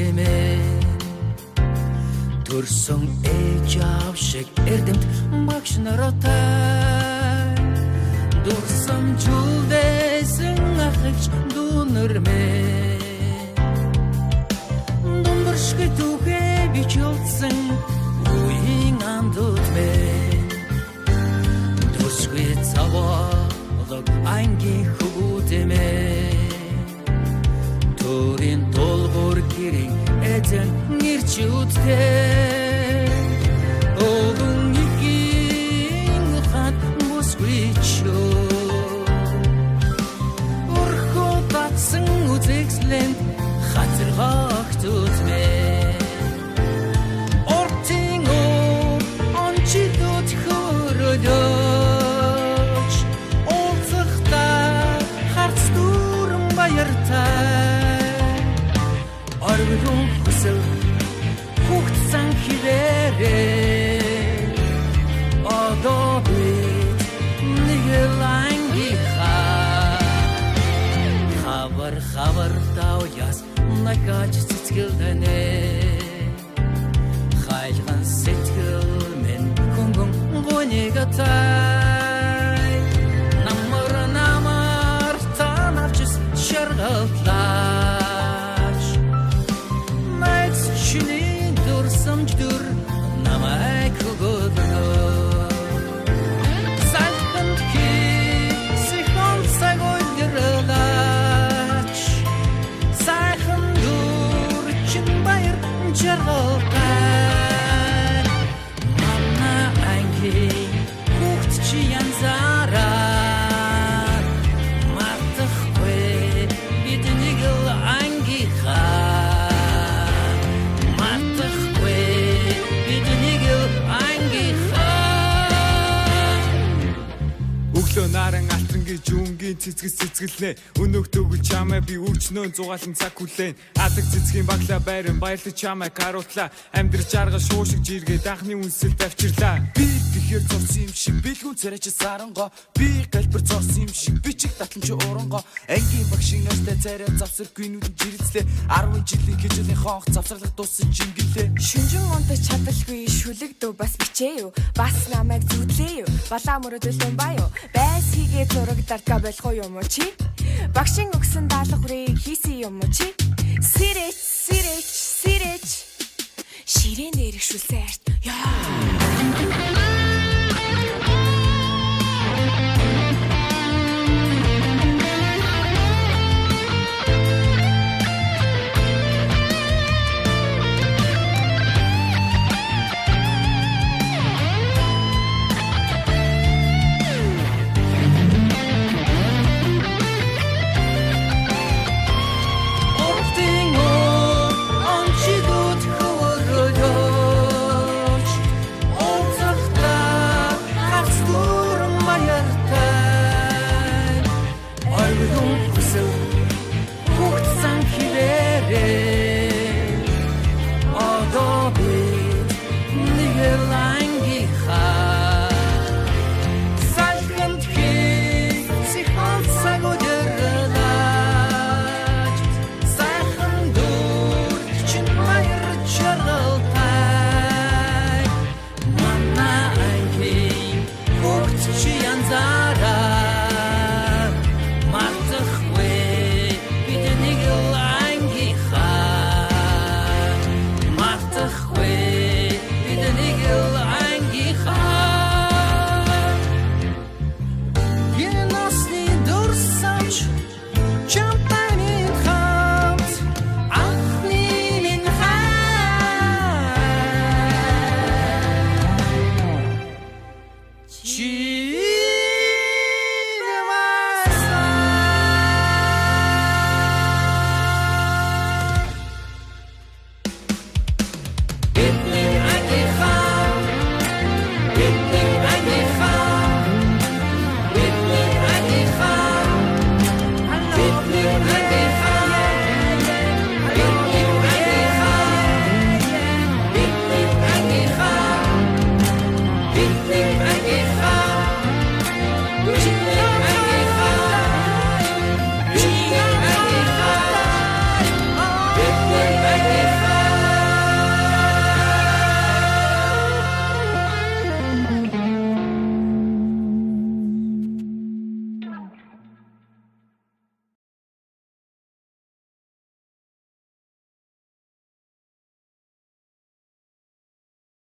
тэмээ төрсөн ээж аав шиг эрдэмт багш нартай дурсам чулдээсэн ахыч дүүнэрмээ думбаршгэ түүхээ бичүүлсэн үеийн андуутмээ төсгүй цавaalог ангийн хөвгүүдэмээ төрийн толгор гэрийн эзэн нэрчүүдтэй огон игийн хат мусгичөө орхоо татсан үзэгслэн хатэрхагтүүдмээ ортин ончидот хөрөлөж олцохта харц дүүрэн баяртай оргилон хүсэл хүүхдсэн хിവэрээ одоо бид нэг лангиха хавар тауяс накач цэцгэлдэнэ хайлган сэтгэл мен гүнгүн гонегатай намар танавчс шаргалтлаач мэц чиний дурсамждүр намайг хөгөөднө салханд ки сихон сагойлрэлаач сайхан дүр чин баяр жаргалтай мана анги хүүхд чи янзараа мартахгүй бидний гэл ангиха өглөө наран алтрангийн жүнгийн цэцгэс цэцгэлнэ өнөөх төгөл чамаа би үрчнөө зугаалan цаг хүлээн адаг цэцгийн баглаа байран баярлаж чамаа каруутлаа амьдрал жаргал шуушиг жиргээд анхны үнсэл давчирлаа би тэгэхээр зурсан юм шиг бэлгүүн царайч саранго би галбар зурсан юм шиг бичих татламж уранго ангийн багшийн настай царай завсаргүй нүдэн жирэлцлээ 10 жилийн хижээний хоонх завсарлах дууссан чингэлээ шүнжин онтой чадалгүй шүлэг дөө бас бичээ юу бас намайг зүтлээ юу балаа мөрөдөлөн баа байс хийгээ зураг дарга болох юм уу чи багшин өгсөн даалга хүрээ хийсэн юм уу чи сирэч ширээн дээрх шүлсээрт яа